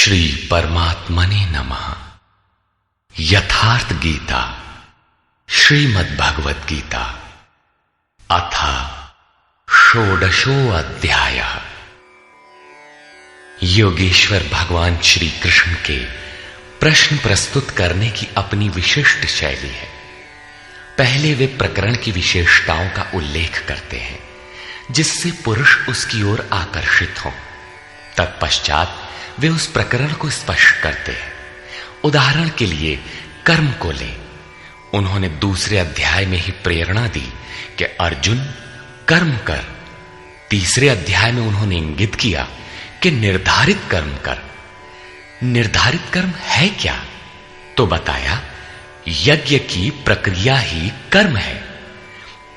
श्री परमात्मने नमः। यथार्थ गीता श्रीमद् भगवत गीता अथ षोडशो अध्यायः। योगेश्वर भगवान श्री कृष्ण के प्रश्न प्रस्तुत करने की अपनी विशिष्ट शैली है। पहले वे प्रकरण की विशेषताओं का उल्लेख करते हैं जिससे पुरुष उसकी ओर आकर्षित हों। तत्पश्चात वे उस प्रकरण को स्पष्ट करते हैं। उदाहरण के लिए कर्म को लें। उन्होंने दूसरे अध्याय में ही प्रेरणा दी कि अर्जुन कर्म कर। तीसरे अध्याय में उन्होंने इंगित किया कि निर्धारित कर्म कर। निर्धारित कर्म है क्या? तो बताया यज्ञ की प्रक्रिया ही कर्म है।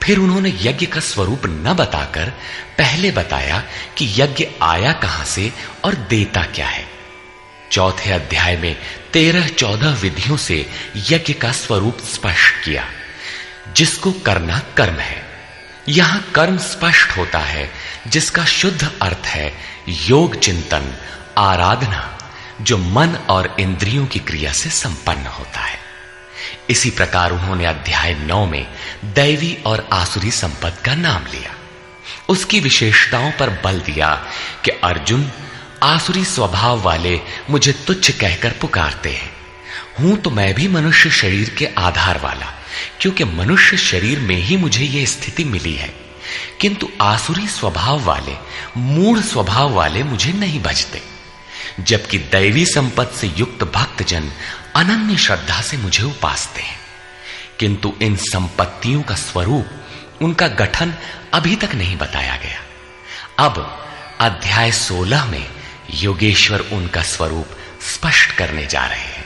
फिर उन्होंने यज्ञ का स्वरूप न बताकर पहले बताया कि यज्ञ आया कहां से और देता क्या है। चौथे अध्याय में 13-14 विधियों से यज्ञ का स्वरूप स्पष्ट किया जिसको करना कर्म है। यहां कर्म स्पष्ट होता है जिसका शुद्ध अर्थ है योग चिंतन, आराधना, जो मन और इंद्रियों की क्रिया से संपन्न होता है। इसी प्रकार उन्होंने अध्याय 9 में दैवी और आसुरी संपद का नाम लिया। उसकी विशेषताओं पर बल दिया कि अर्जुन आसुरी स्वभाव वाले मुझे तुच्छ कहकर पुकारते हैं। हूं तो मैं भी मनुष्य शरीर के आधार वाला, क्योंकि मनुष्य शरीर में ही मुझे यह स्थिति मिली है। किंतु आसुरी स्वभाव वाले, मूढ़ स्वभाव वाले मुझे नहीं भजते, जबकि दैवी संपद से युक्त भक्तजन अनन्य श्रद्धा से मुझे उपासते हैं। किंतु इन संपत्तियों का स्वरूप, उनका गठन अभी तक नहीं बताया गया। अब अध्याय 16 में योगेश्वर उनका स्वरूप स्पष्ट करने जा रहे हैं,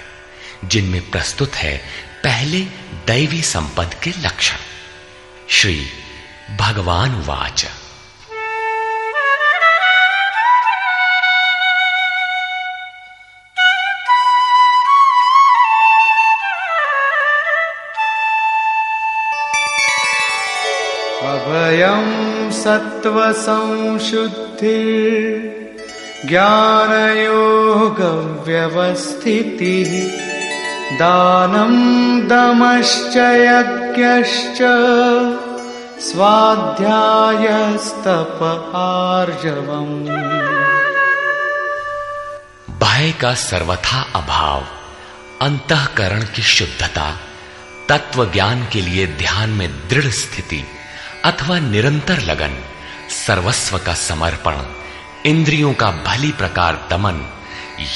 जिनमें प्रस्तुत है पहले दैवी संपद के लक्षण। श्री भगवान वाच। अभयं सत्व संशुद्धिर् ज्ञानयोग व्यवस्थितिः दानं दमश्च यज्ञश्च स्वाध्यायस्तप आर्जवम्। भय का सर्वथा अभाव, अंतःकरण की शुद्धता, तत्व ज्ञान के लिए ध्यान में दृढ़ स्थिति अथवा निरंतर लगन, सर्वस्व का समर्पण, इंद्रियों का भली प्रकार दमन,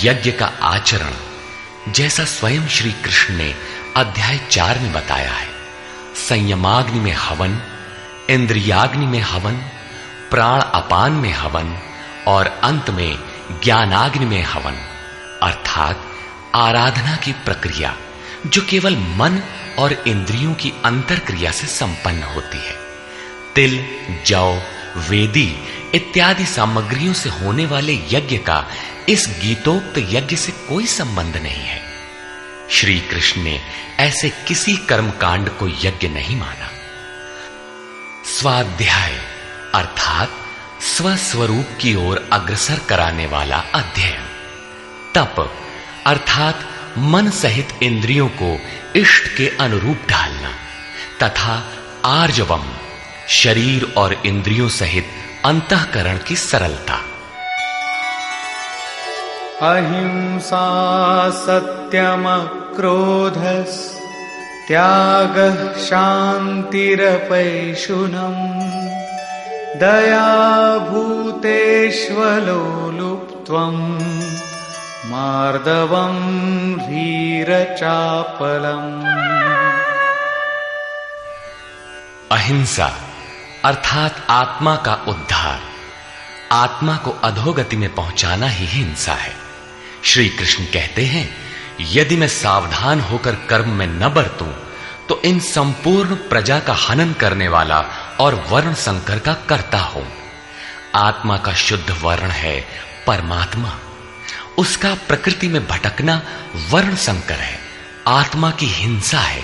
यज्ञ का आचरण, जैसा स्वयं श्री कृष्ण ने अध्याय 4 में बताया है। संयमाग्नि में हवन, इंद्रियाग्नि में हवन, प्राण अपान में हवन और अंत में ज्ञानाग्नि में हवन, अर्थात आराधना की प्रक्रिया जो केवल मन और इंद्रियों की अंतर क्रिया से संपन्न होती है। तिल, जौ, वेदी इत्यादि सामग्रियों से होने वाले यज्ञ का इस गीतोक्त यज्ञ से कोई संबंध नहीं है। श्री कृष्ण ने ऐसे किसी कर्मकांड को यज्ञ नहीं माना। स्वाध्याय अर्थात स्वस्वरूप की ओर अग्रसर कराने वाला अध्ययन। तप अर्थात मन सहित इंद्रियों को इष्ट के अनुरूप ढालना, तथा आर्जवम शरीर और इंद्रियों सहित अंतःकरण की सरलता। अहिंसा सत्यम क्रोधस् त्यागः शान्तिरपैशुनम् दया भूतेष्वलोलुप्त्वम् मार्दवम् ह्रीरचापलम्। अहिंसा अर्थात आत्मा का उद्धार, आत्मा को अधोगति में पहुंचाना ही हिंसा है। श्री कृष्ण कहते हैं, यदि मैं सावधान होकर कर्म में न बरतूं तो इन संपूर्ण प्रजा का हनन करने वाला और वर्ण संकर का कर्ता हूं। आत्मा का शुद्ध वर्ण है परमात्मा। उसका प्रकृति में भटकना वर्ण संकर है, आत्मा की हिंसा है,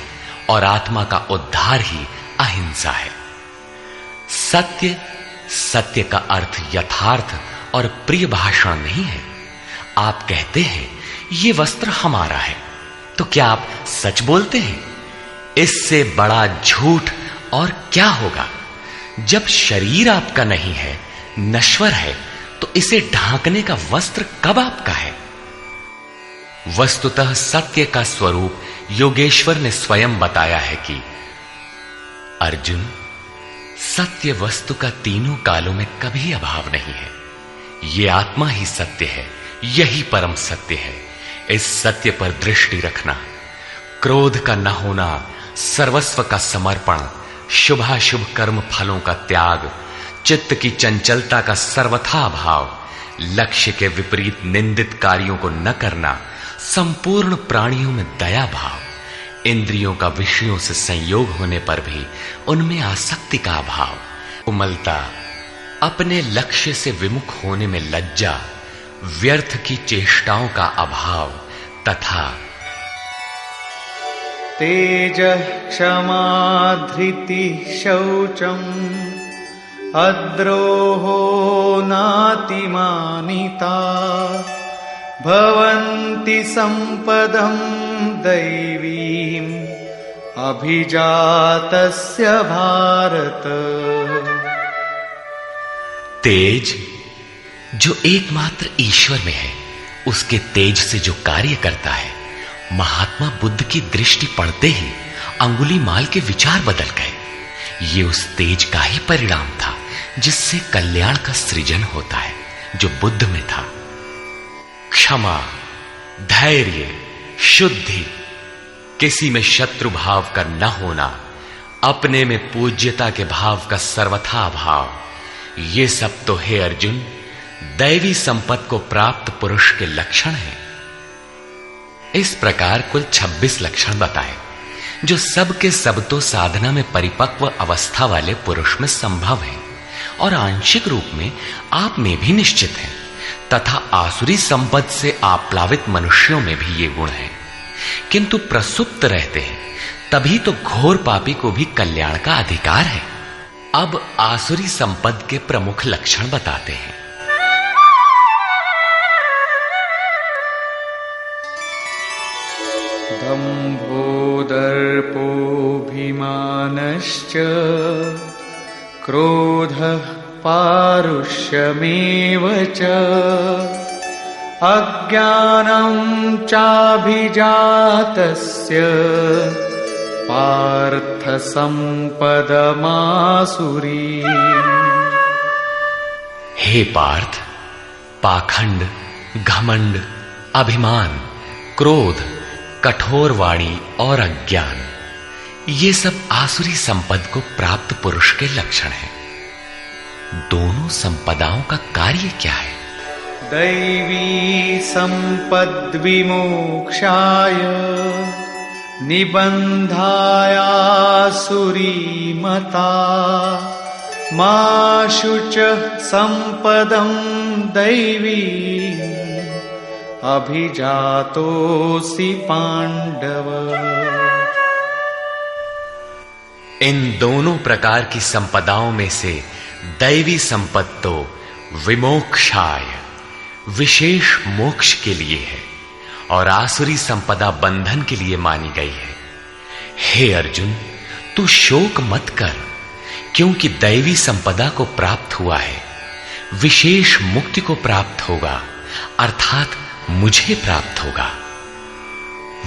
और आत्मा का उद्धार ही अहिंसा है। सत्य, सत्य का अर्थ यथार्थ और प्रिय भाषण नहीं है। आप कहते हैं ये वस्त्र हमारा है, तो क्या आप सच बोलते हैं? इससे बड़ा झूठ और क्या होगा? जब शरीर आपका नहीं है, नश्वर है, तो इसे ढांकने का वस्त्र कब आपका है? वस्तुतः सत्य का स्वरूप योगेश्वर ने स्वयं बताया है कि अर्जुन, सत्य वस्तु का तीनों कालों में कभी अभाव नहीं है। ये आत्मा ही सत्य है, यही परम सत्य है। इस सत्य पर दृष्टि रखना, क्रोध का न होना, सर्वस्व का समर्पण, शुभाशुभ कर्म फलों का त्याग, चित्त की चंचलता का सर्वथा अभाव, लक्ष्य के विपरीत निंदित कार्यों को न करना, संपूर्ण प्राणियों में दया भाव, इंद्रियों का विषयों से संयोग होने पर भी उनमें आसक्ति का अभाव, कोमलता, अपने लक्ष्य से विमुख होने में लज्जा, व्यर्थ की चेष्टाओं का अभाव तथा तेज क्षमा धृति शौचम अद्रोहो नातिमानिता भवन्ति संपदं दैवीम् अभिजातस्य भारत। तेज जो एकमात्र ईश्वर में है, उसके तेज से जो कार्य करता है, महात्मा बुद्ध की दृष्टि पड़ते ही अंगुलीमाल के विचार बदल गए। ये उस तेज का ही परिणाम था जिससे कल्याण का सृजन होता है, जो बुद्ध में था। क्षमा, धैर्य, शुद्धि, किसी में शत्रु भाव का न होना, अपने में पूज्यता के भाव का सर्वथा अभाव, ये सब तो हे अर्जुन दैवी संपत्ति को प्राप्त पुरुष के लक्षण हैं। इस प्रकार कुल 26 लक्षण बताए, जो सब के सब तो साधना में परिपक्व अवस्था वाले पुरुष में संभव है और आंशिक रूप में आप में भी निश्चित है, तथा आसुरी संपत्ति से आप्लावित मनुष्यों में भी ये गुण है, किंतु प्रसुप्त रहते हैं, तभी तो घोर पापी को भी कल्याण का अधिकार है। अब आसुरी संपत्ति के प्रमुख लक्षण बताते हैं। दम्भो दर्पोऽभिमानश्च क्रोधः पारुष्यमेव च अज्ञानं चाभिजातस्य पार्थ संपदमासुरी। हे पार्थ, पाखंड, घमंड, अभिमान, क्रोध, कठोर वाणी और अज्ञान, ये सब आसुरी संपद को प्राप्त पुरुष के लक्षण हैं। दोनों संपदाओं का कार्य क्या है? दैवी संपद विमोक्षाय निबंधायासुरी मता मा शुचः संपदं दैवी अभिजातोऽसि पांडव। इन दोनों प्रकार की संपदाओं में से दैवी संपत्ति तो विमोक्षाय, विशेष मोक्ष के लिए है, और आसुरी संपदा बंधन के लिए मानी गई है। हे अर्जुन, तू शोक मत कर, क्योंकि दैवी संपदा को प्राप्त हुआ है, विशेष मुक्ति को प्राप्त होगा, अर्थात मुझे प्राप्त होगा।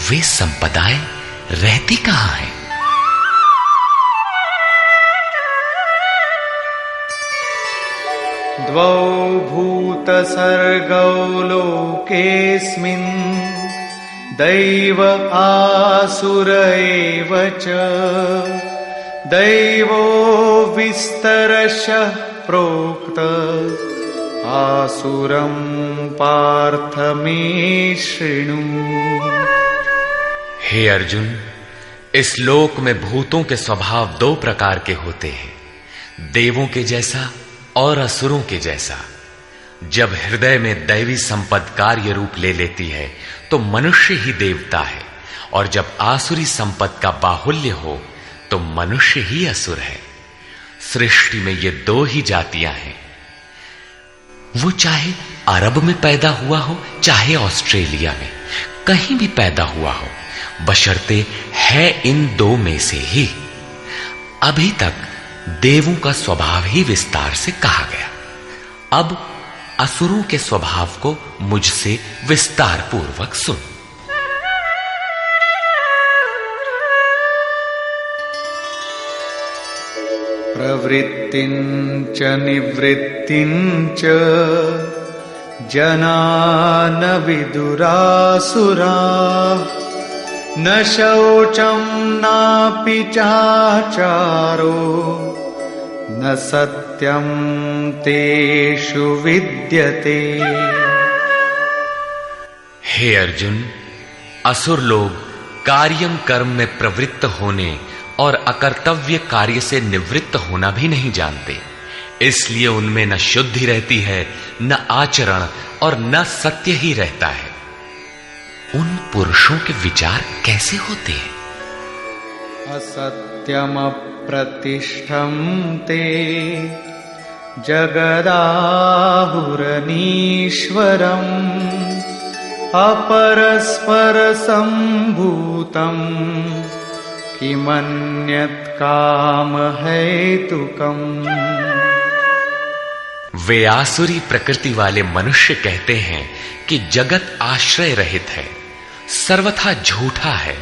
वे संपदाएं रहती कहां हैं? द्वौ भूतसर्गौ लोकेऽस्मिन् दैव आसुर एव च दैवो विस्तरशः प्रोक्त आसुरं पार्थ मे शृणु। हे अर्जुन, इस लोक में भूतों के स्वभाव दो प्रकार के होते हैं, देवों के जैसा और असुरों के जैसा। जब हृदय में दैवी संपद कार्य रूप ले लेती है तो मनुष्य ही देवता है, और जब आसुरी संपद का बाहुल्य हो तो मनुष्य ही असुर है। सृष्टि में ये दो ही जातियां हैं, वो चाहे अरब में पैदा हुआ हो चाहे ऑस्ट्रेलिया में, कहीं भी पैदा हुआ हो, बशर्ते है इन दो में से ही। अभी तक देवों का स्वभाव ही विस्तार से कहा गया, अब असुरों के स्वभाव को मुझसे विस्तार पूर्वक सुन। प्रवृत्तिञ्च निवृत्तिञ्च जना न विदुरासुराः न शौचं नापि चाचारो न सत्यं तेषु विद्यते। हे अर्जुन, असुर लोग कार्यम कर्म में प्रवृत्त होने और अकर्तव्य कार्य से निवृत्त होना भी नहीं जानते, इसलिए उनमें न शुद्धि रहती है, न आचरण और न सत्य ही रहता है। उन पुरुषों के विचार कैसे होते हैं? असत्यम प्रतिष्ठं ते जगदाहुरनीश्वरम् अपरस्पर संभूतं किमन्यत् काम हेतुकम्। वे आसुरी प्रकृति वाले मनुष्य कहते हैं कि जगत आश्रय रहित है, सर्वथा झूठा है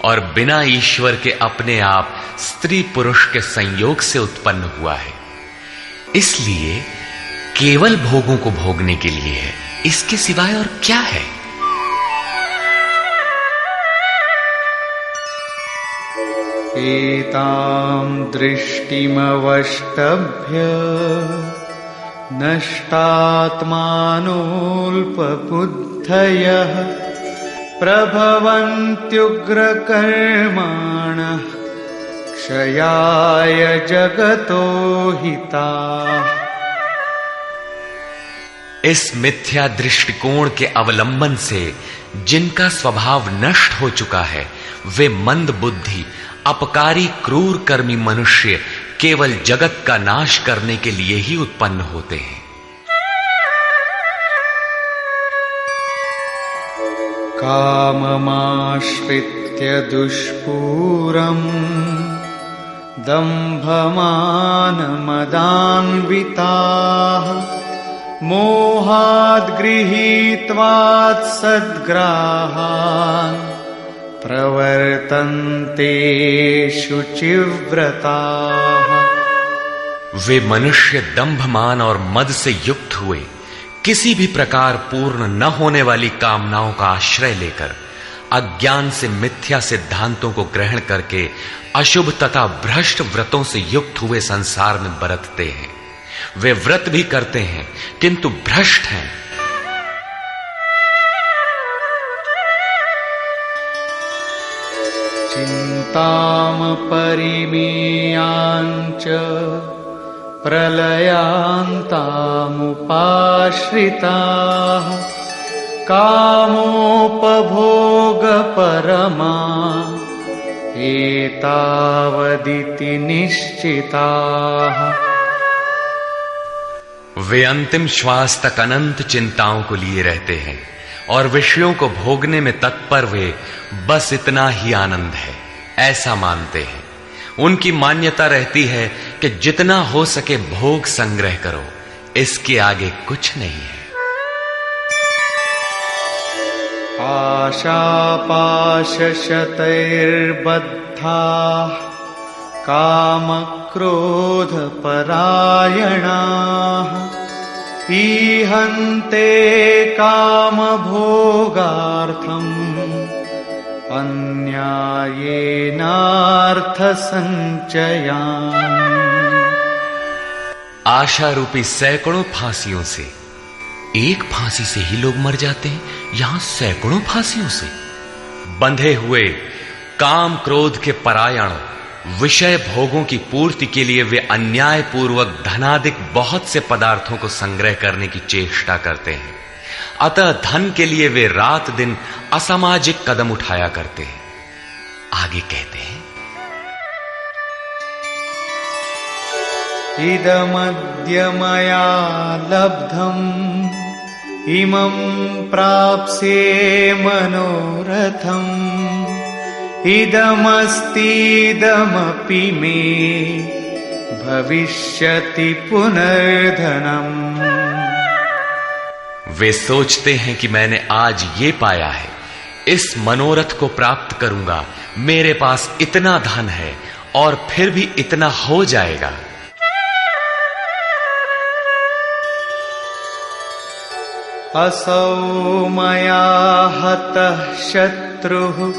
और बिना ईश्वर के अपने आप स्त्री पुरुष के संयोग से उत्पन्न हुआ है, इसलिए केवल भोगों को भोगने के लिए है, इसके सिवाय और क्या है? एतां दृष्टिमवष्टभ्य नष्टात्मानोऽल्पबुद्धयः प्रभवन्त्युग्रकर्माणः क्षयाय जगतो हिताः। इस मिथ्या दृष्टिकोण के अवलंबन से जिनका स्वभाव नष्ट हो चुका है, वे मंद बुद्धि अपकारी क्रूर कर्मी मनुष्य केवल जगत का नाश करने के लिए ही उत्पन्न होते हैं। काममाश्रित्य दुष्पूरम् दम्भमानमदान्विताः मोहाद् गृहीत्वात् सद्ग्राहान् प्रवर्तन्ते शुचिव्रताः। वे मनुष्य दंभमान और मद से युक्त हुए किसी भी प्रकार पूर्ण न होने वाली कामनाओं का आश्रय लेकर अज्ञान से मिथ्या सिद्धांतों को ग्रहण करके अशुभ तथा भ्रष्ट व्रतों से युक्त हुए संसार में बरतते हैं। वे व्रत भी करते हैं किंतु भ्रष्ट हैं। चिंताम परिमेयांच प्रलयांतामुपाश्रिताः कामोपभोग परमा एतावदिति निश्चिताः। वे अंतिम श्वास तक अनंत चिंताओं को लिए रहते हैं और विषयों को भोगने में तत्पर वे बस इतना ही आनंद है ऐसा मानते हैं। उनकी मान्यता रहती है कि जितना हो सके भोग संग्रह करो, इसके आगे कुछ नहीं है। आशापाशशतैर्बद्धाः कामक्रोधपरायणाः ईहन्ते कामभोगार्थम् अन्यायेनार्थसंचयान्। आशा रूपी सैकड़ों फांसियों से एक फांसी से ही लोग मर जाते हैं, यहां सैकड़ों फांसियों से बंधे हुए काम क्रोध के परायण विषय भोगों की पूर्ति के लिए वे अन्याय पूर्वक धनाधिक बहुत से पदार्थों को संग्रह करने की चेष्टा करते हैं। अतः धन के लिए वे रात दिन असामाजिक कदम उठाया करते हैं। आगे कहते हैं, इदमद्य मया लब्धम् इमं प्राप्स्ये मनोरथम् इदमस्तीदमपि मे भविष्यति पुनर्धनम्। वे सोचते हैं कि मैंने आज ये पाया है, इस मनोरथ को प्राप्त करूंगा, मेरे पास इतना धन है और फिर भी इतना हो जाएगा। असौ मया हतः शत्रुः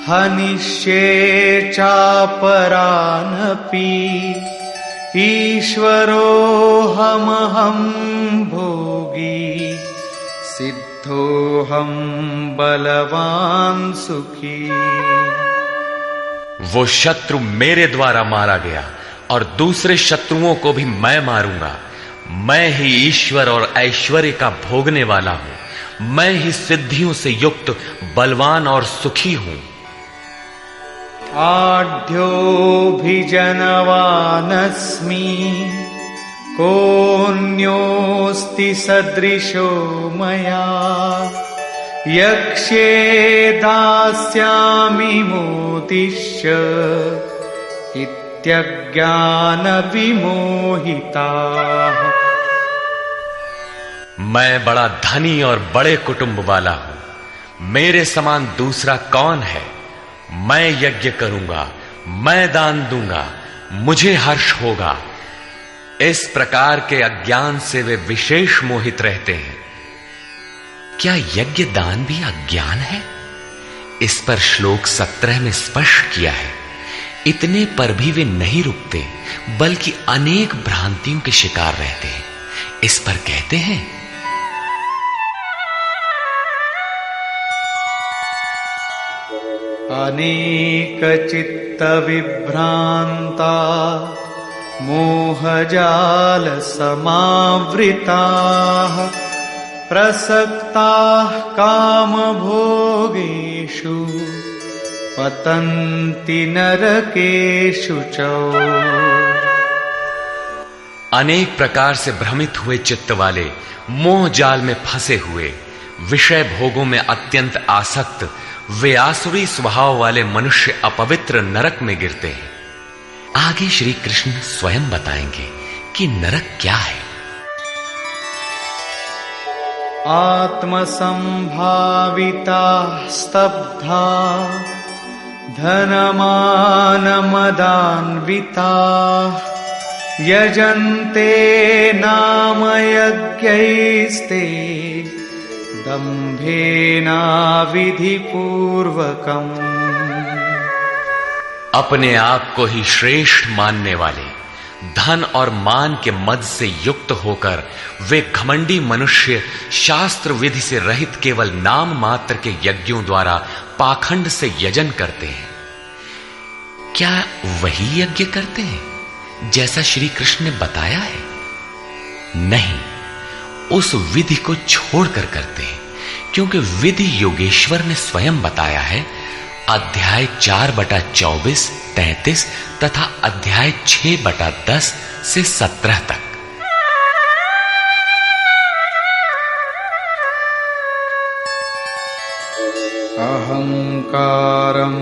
हनिष्ये चापरानपि ईश्वरोऽहमहं भोगी सिद्धोऽहं बलवान् सुखी। वो शत्रु मेरे द्वारा मारा गया और दूसरे शत्रुओं को भी मैं मारूंगा। मैं ही ईश्वर और ऐश्वर्य का भोगने वाला हूं। मैं ही सिद्धियों से युक्त बलवान और सुखी हूं। आढ्योऽभिजनवानस्मि कोऽन्योऽस्ति सदृशो मया यक्ष्ये दास्यामि मोदिष्य इत्यज्ञानविमोहिताः। मैं बड़ा धनी और बड़े कुटुंब वाला हूं। मेरे समान दूसरा कौन है? मैं यज्ञ करूंगा, मैं दान दूंगा, मुझे हर्ष होगा। इस प्रकार के अज्ञान से वे विशेष मोहित रहते हैं। क्या यज्ञ दान भी अज्ञान है? इस पर श्लोक 17 में स्पष्ट किया है। इतने पर भी वे नहीं रुकते, बल्कि अनेक भ्रांतियों के शिकार रहते हैं। इस पर कहते हैं, अनेक चित्त विभ्रांता मोहजाल समावृताः प्रसक्ताः कामभोगेषु पतन्ति नरकेषु च। अनेक प्रकार से भ्रमित हुए चित्त वाले, मोह जाल में फंसे हुए, विषय भोगों में अत्यंत आसक्त, वे आसुरी स्वभाव वाले मनुष्य अपवित्र नरक में गिरते हैं। आगे श्री कृष्ण स्वयं बताएंगे कि नरक क्या है। आत्मसंभाविता स्तब्धा धनमानमदान्विता यजन्ते नाम यज्ञैस्ते दम्भेना विधिपूर्वकम्। अपने आप को ही श्रेष्ठ मानने वाले, धन और मान के मद से युक्त होकर वे घमंडी मनुष्य शास्त्र विधि से रहित केवल नाम मात्र के यज्ञों द्वारा पाखंड से यजन करते हैं। क्या वही यज्ञ करते हैं जैसा श्री कृष्ण ने बताया है? नहीं, उस विधि को छोड़कर करते हैं, क्योंकि विधि योगेश्वर ने स्वयं बताया है। अध्याय 4/24, 33 तथा अध्याय 6/10 से 17 तक। अहंकारं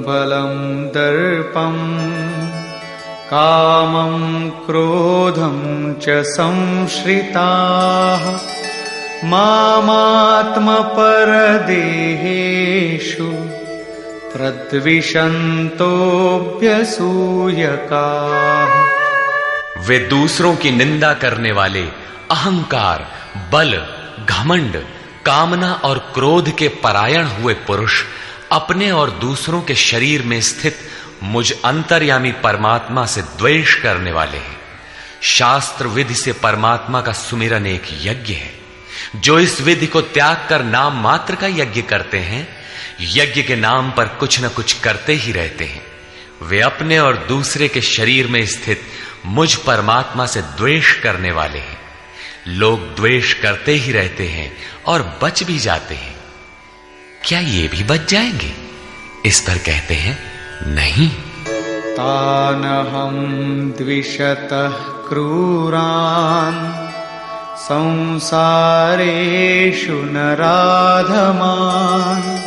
बलं दर्पं कामं क्रोधं च संश्रिताः मामात्मपरदेहेषु प्रद्विषन्तोऽभ्यसूयकाः। वे दूसरों की निंदा करने वाले, अहंकार, बल, घमंड, कामना और क्रोध के परायण हुए पुरुष अपने और दूसरों के शरीर में स्थित मुझ अंतर्यामी परमात्मा से द्वेष करने वाले हैं। शास्त्र विधि से परमात्मा का सुमिरन एक यज्ञ है। जो इस विधि को त्याग कर नाम मात्र का यज्ञ करते हैं, यज्ञ के नाम पर कुछ न कुछ करते ही रहते हैं। वे अपने और दूसरे के शरीर में स्थित मुझ परमात्मा से द्वेष करने वाले हैं। लोग द्वेष करते ही रहते हैं और बच भी जाते हैं। क्या ये भी बच जाएंगे? इस पर कहते हैं, नहीं। तानहं द्विषतः क्रूरान् संसारेषु नराधमान्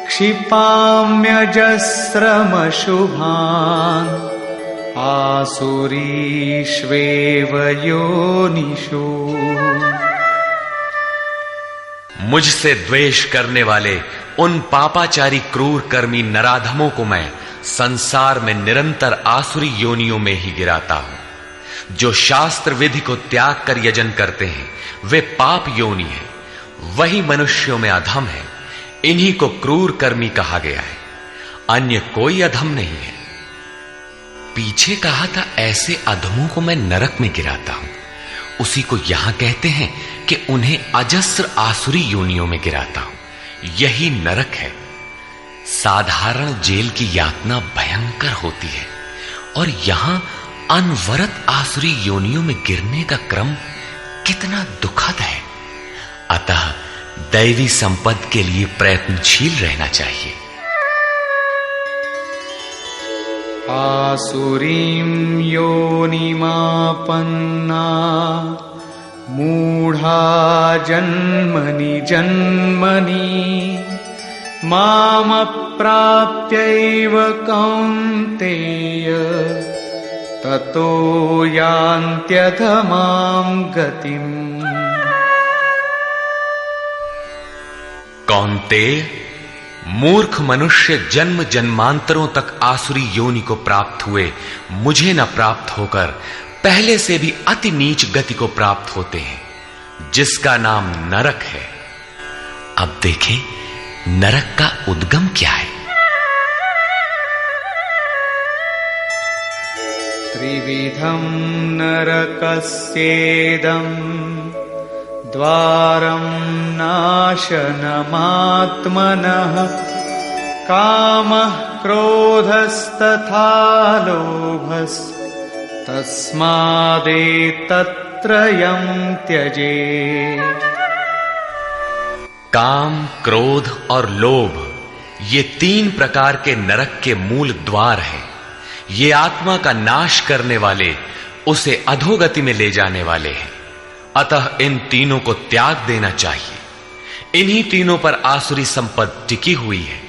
क्षिपाम्यजस्रमशुभान् आसुरीष्वेव योनिषु। मुझसे द्वेष करने वाले उन पापाचारी क्रूर कर्मी नराधमों को मैं संसार में निरंतर आसुरी योनियों में ही गिराता हूं। जो शास्त्र विधि को त्याग कर यजन करते हैं वे पाप योनि है, वही मनुष्यों में अधम है। इन्हीं को क्रूर कर्मी कहा गया है, अन्य कोई अधम नहीं है। पीछे कहा था ऐसे अधमों को मैं नरक में गिराता हूं, उसी को यहां कहते हैं कि उन्हें अजस्र आसुरी योनियों में गिराता हूं। यही नरक है। साधारण जेल की यातना भयंकर होती है और यहां अनवरत आसुरी योनियों में गिरने का क्रम कितना दुखद है। अतः दैवी संपद के लिए प्रयत्नशील रहना चाहिए। आसुरीं योनिमापन्ना मूढ़ा जन्मनि जन्मनि मामप्राप्यैव कौन्तेय ततो यान्त्यधमां गतिम्। कौन्तेय, मूर्ख मनुष्य जन्म जन्मांतरों तक आसुरी योनि को प्राप्त हुए मुझे न प्राप्त होकर पहले से भी अति नीच गति को प्राप्त होते हैं, जिसका नाम नरक है। अब देखें नरक का उद्गम क्या है। त्रिविधं नरकस्येदं द्वारं नाशनमात्मनः कामः क्रोधस्तथा लोभस्तस्मादेतत्त्रयं त्यजेत्। काम, क्रोध और लोभ ये तीन प्रकार के नरक के मूल द्वार हैं। ये आत्मा का नाश करने वाले, उसे अधोगति में ले जाने वाले हैं। अतः इन तीनों को त्याग देना चाहिए। इन्हीं तीनों पर आसुरी संपत्ति टिकी हुई है।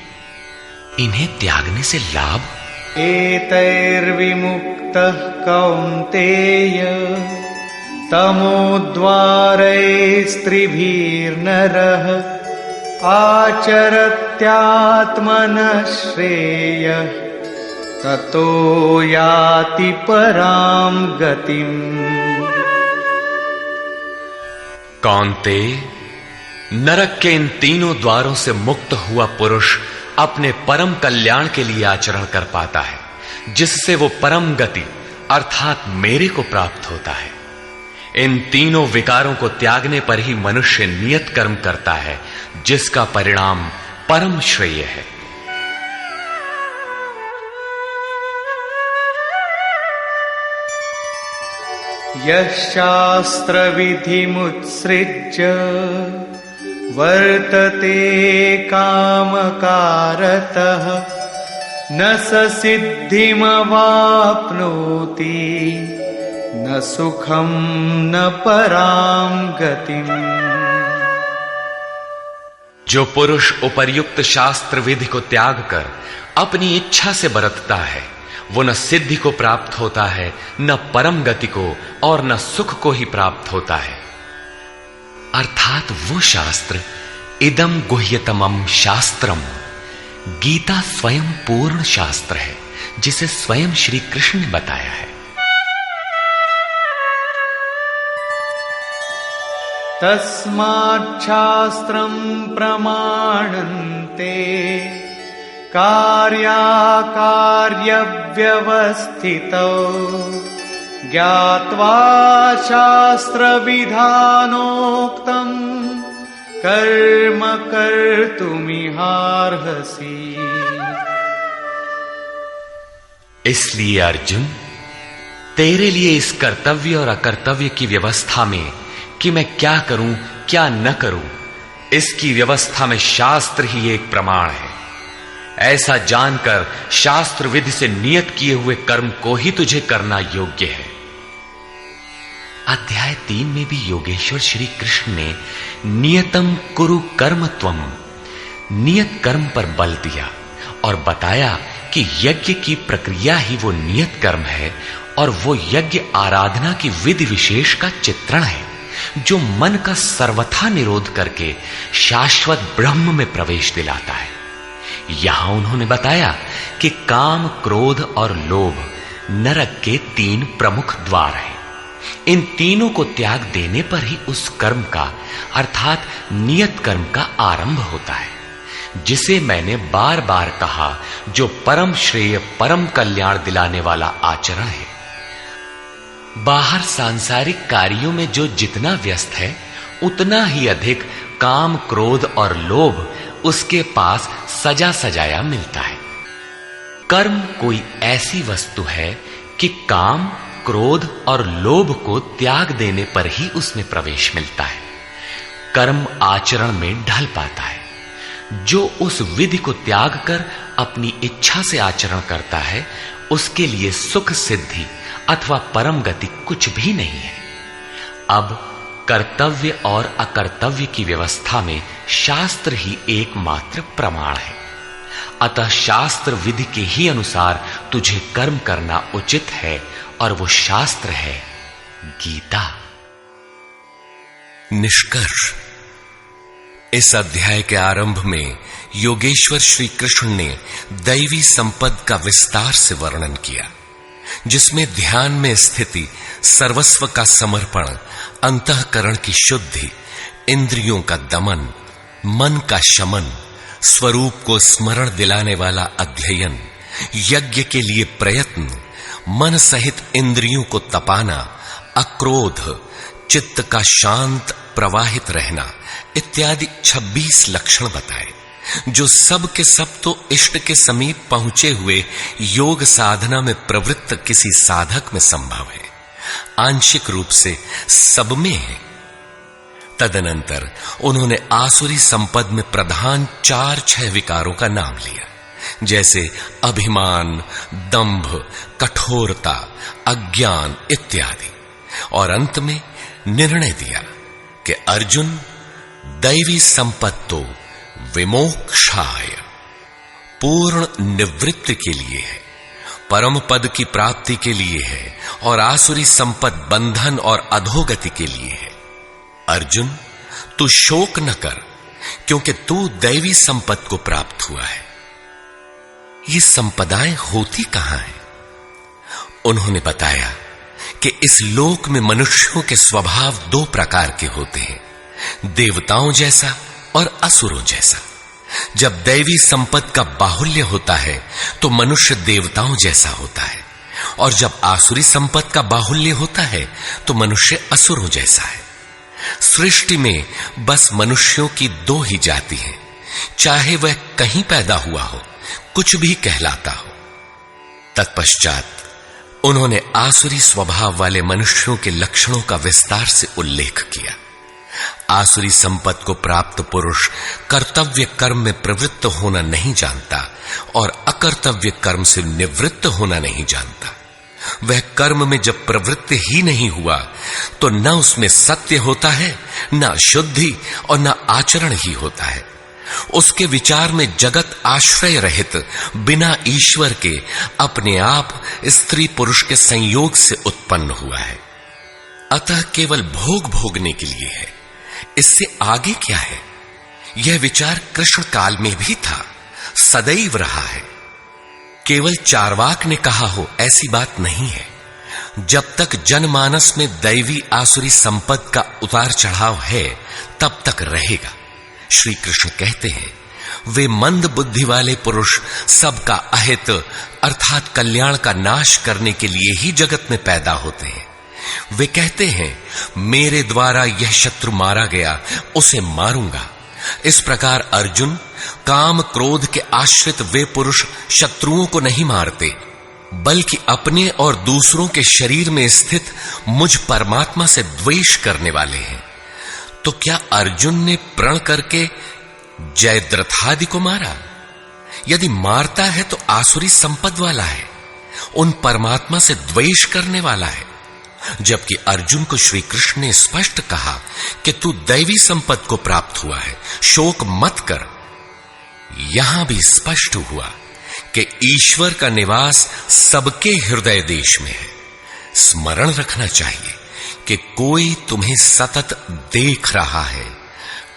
इन्हें त्यागने से लाभ एतैर्विमुक्तः कौन्तेय तमोद्वारैस्त्रिभिर्नरः आचरत्यात्मनः श्रेयः ततो याति परां गतिम्। कौन्तेय, नरक के इन तीनों द्वारों से मुक्त हुआ पुरुष अपने परम कल्याण के लिए आचरण कर पाता है, जिससे वो परम गति अर्थात मेरे को प्राप्त होता है। इन तीनों विकारों को त्यागने पर ही मनुष्य नियत कर्म करता है, जिसका परिणाम परम श्रेय है। यः शास्त्रविधिमुत्सृज्य वर्तते कामकारतः न स सिद्धिमवाप्नोति न सुखं न परां गतिम्। जो पुरुष उपर्युक्त शास्त्र विधि को त्याग कर अपनी इच्छा से बरतता है, वो न सिद्धि को प्राप्त होता है, न परम गति को और न सुख को ही प्राप्त होता है। अर्थात वो शास्त्र इदम गुह्यतमम शास्त्रम, गीता स्वयं पूर्ण शास्त्र है, जिसे स्वयं श्री कृष्ण ने बताया है। तस्माच्छास्त्रं प्रमाणन्ते कार्याकार्यव्यवस्थितौ ज्ञात्वा शास्त्रविधानोक्तं कर्म कर्तुमिहार्हसि। इसलिए अर्जुन, तेरे लिए इस कर्तव्य और अकर्तव्य की व्यवस्था में कि मैं क्या करूं क्या न करूं, इसकी व्यवस्था में शास्त्र ही एक प्रमाण है। ऐसा जानकर शास्त्र विधि से नियत किए हुए कर्म को ही तुझे करना योग्य है। अध्याय 3 में भी योगेश्वर श्री कृष्ण ने नियतम कुरु कर्म त्वम, नियत कर्म पर बल दिया और बताया कि यज्ञ की प्रक्रिया ही वो नियत कर्म है और वो यज्ञ आराधना की विधि विशेष का चित्रण है जो मन का सर्वथा निरोध करके शाश्वत ब्रह्म में प्रवेश दिलाता है। यहां उन्होंने बताया कि काम, क्रोध और लोभ नरक के 3 प्रमुख द्वार हैं। इन तीनों को त्याग देने पर ही उस कर्म का अर्थात नियत कर्म का आरंभ होता है, जिसे मैंने बार बार कहा, जो परम श्रेय, परम कल्याण दिलाने वाला आचरण है। बाहर सांसारिक कार्यों में जो जितना व्यस्त है उतना ही अधिक काम, क्रोध और लोभ उसके पास सजा सजाया मिलता है। कर्म कोई ऐसी वस्तु है कि काम, क्रोध और लोभ को त्याग देने पर ही उसमें प्रवेश मिलता है, कर्म आचरण में ढल पाता है। जो उस विधि को त्याग कर अपनी इच्छा से आचरण करता है उसके लिए सुख सिद्धि अथवा परम गति कुछ भी नहीं है। अब कर्तव्य और अकर्तव्य की व्यवस्था में शास्त्र ही एकमात्र प्रमाण है। अतः शास्त्र विधि के ही अनुसार तुझे कर्म करना उचित है और वो शास्त्र है गीता। निष्कर्ष, इस अध्याय के आरंभ में योगेश्वर श्री कृष्ण ने दैवी संपद का विस्तार से वर्णन किया, जिसमें ध्यान में स्थिति, सर्वस्व का समर्पण, अंतःकरण की शुद्धि, इंद्रियों का दमन, मन का शमन, स्वरूप को स्मरण दिलाने वाला अध्ययन, यज्ञ के लिए प्रयत्न, मन सहित इंद्रियों को तपाना, अक्रोध, चित्त का शांत प्रवाहित रहना इत्यादि 26 लक्षण बताए, जो सब के सब तो इष्ट के समीप पहुंचे हुए योग साधना में प्रवृत्त किसी साधक में संभव है, आंशिक रूप से सब में है। तदनंतर उन्होंने आसुरी संपद में प्रधान 4-6 विकारों का नाम लिया, जैसे अभिमान, दंभ, कठोरता, अज्ञान इत्यादि, और अंत में निर्णय दिया कि अर्जुन, दैवी संपत्तो विमोक्षाय, पूर्ण निवृत्ति के लिए है, परम पद की प्राप्ति के लिए है, और आसुरी संपद बंधन और अधोगति के लिए है। अर्जुन, तू शोक न कर, क्योंकि तू दैवी संपत्ति को प्राप्त हुआ है। ये संपदाएं होती कहां हैं? उन्होंने बताया कि इस लोक में मनुष्यों के स्वभाव 2 प्रकार के होते हैं, देवताओं जैसा और असुरों जैसा। जब दैवी संपत्ति का बाहुल्य होता है तो मनुष्य देवताओं जैसा होता है, और जब आसुरी संपत्ति का बाहुल्य होता है तो मनुष्य असुरों जैसा है। सृष्टि में बस मनुष्यों की 2 ही जाति हैं, चाहे वह कहीं पैदा हुआ हो, कुछ भी कहलाता हो। तत्पश्चात उन्होंने आसुरी स्वभाव वाले मनुष्यों के लक्षणों का विस्तार से उल्लेख किया। आसुरी संपत्ति को प्राप्त पुरुष कर्तव्य कर्म में प्रवृत्त होना नहीं जानता और अकर्तव्य कर्म से निवृत्त होना नहीं जानता। वह कर्म में जब प्रवृत्त ही नहीं हुआ तो न उसमें सत्य होता है, न शुद्धि और न आचरण ही होता है। उसके विचार में जगत आश्रय रहित, बिना ईश्वर के, अपने आप स्त्री पुरुष के संयोग से उत्पन्न हुआ है। अतः केवल भोग भोगने के लिए है, इससे आगे क्या है? यह विचार कृष्ण काल में भी था, सदैव रहा है। केवल चार्वाक ने कहा हो ऐसी बात नहीं है। जब तक जनमानस में दैवी आसुरी संपत्ति का उतार चढ़ाव है तब तक रहेगा। श्री कृष्ण कहते हैं, वे मंद बुद्धि वाले पुरुष सबका अहित अर्थात कल्याण का नाश करने के लिए ही जगत में पैदा होते हैं। वे कहते हैं, मेरे द्वारा यह शत्रु मारा गया, उसे मारूंगा। इस प्रकार अर्जुन, काम क्रोध के आश्रित वे पुरुष शत्रुओं को नहीं मारते, बल्कि अपने और दूसरों के शरीर में स्थित मुझ परमात्मा से द्वेष करने वाले हैं। तो क्या अर्जुन ने प्रण करके जयद्रथादि को मारा? यदि मारता है तो आसुरी संपद वाला है, उन परमात्मा से द्वेष करने वाला है। जबकि अर्जुन को श्री कृष्ण ने स्पष्ट कहा कि तू दैवी संपत्ति को प्राप्त हुआ है, शोक मत कर। यहां भी स्पष्ट हुआ कि ईश्वर का निवास सबके हृदय देश में है। स्मरण रखना चाहिए कि कोई तुम्हें सतत देख रहा है,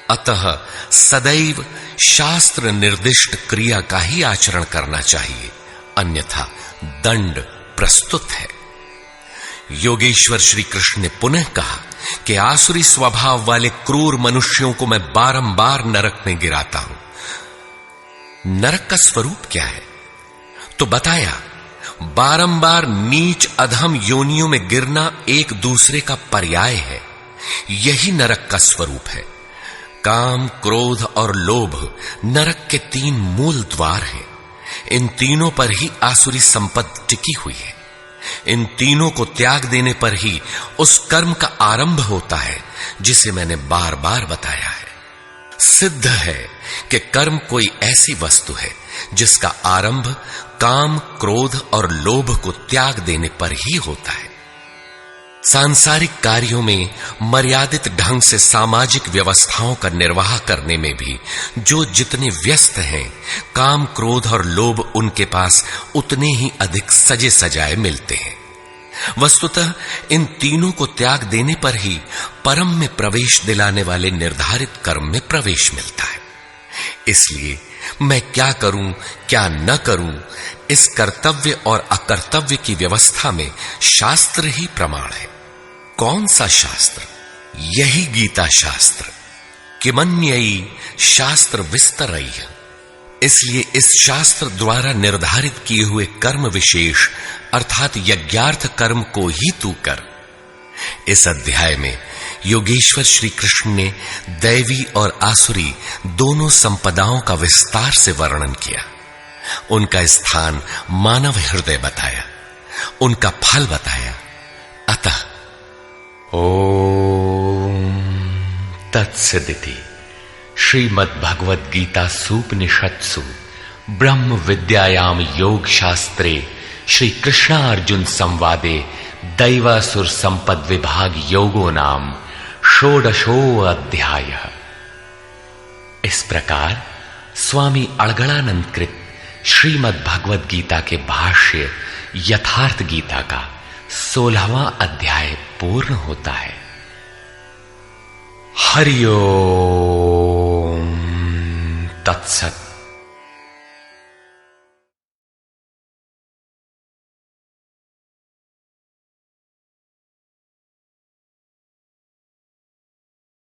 अतः सदैव शास्त्र निर्दिष्ट क्रिया का ही आचरण करना चाहिए, अन्यथा दंड प्रस्तुत है। योगेश्वर श्री कृष्ण ने पुनः कहा कि आसुरी स्वभाव वाले क्रूर मनुष्यों को मैं बारंबार नरक में गिराता हूं। नरक का स्वरूप क्या है? तो बताया, बारंबार नीच अधम योनियों में गिरना एक दूसरे का पर्याय है। यही नरक का स्वरूप है। काम, क्रोध और लोभ नरक के 3 मूल द्वार हैं। इन तीनों पर ही आसुरी संपत्ति टिकी हुई है। इन तीनों को त्याग देने पर ही उस कर्म का आरंभ होता है जिसे मैंने बार बार बताया है। सिद्ध है कि कर्म कोई ऐसी वस्तु है जिसका आरंभ काम, क्रोध और लोभ को त्याग देने पर ही होता है। सांसारिक कार्यों में मर्यादित ढंग से सामाजिक व्यवस्थाओं का निर्वाह करने में भी जो जितने व्यस्त हैं, काम, क्रोध और लोभ उनके पास उतने ही अधिक सजे सजाए मिलते हैं। वस्तुतः इन तीनों को त्याग देने पर ही परम में प्रवेश दिलाने वाले निर्धारित कर्म में प्रवेश मिलता है। इसलिए मैं क्या करूं, क्या न करूं, इस कर्तव्य और अकर्तव्य की व्यवस्था में शास्त्र ही प्रमाण है। कौन सा शास्त्र? यही गीता शास्त्र। किमन्ययी शास्त्र विस्तरई। इसलिए इस शास्त्र द्वारा निर्धारित किए हुए कर्म विशेष अर्थात यज्ञार्थ कर्म को ही तू कर। इस अध्याय में योगेश्वर श्री कृष्ण ने दैवी और आसुरी दोनों संपदाओं का विस्तार से वर्णन किया। उनका स्थान मानव हृदय बताया, उनका फल बताया। अतः ओम तत्सदिति श्रीमद्भगवद गीता सूपनिषत्सु ब्रह्म विद्यायाम योग शास्त्रे श्री कृष्णार्जुन संवादे दैवासुर संपद विभाग योगो नाम षोडशो अध्याय। इस प्रकार स्वामी अड़गड़ानंद कृत श्रीमद् भगवद गीता के भाष्य यथार्थ गीता का 16वां अध्याय पूर्ण होता है। हरि ओम तत्सत।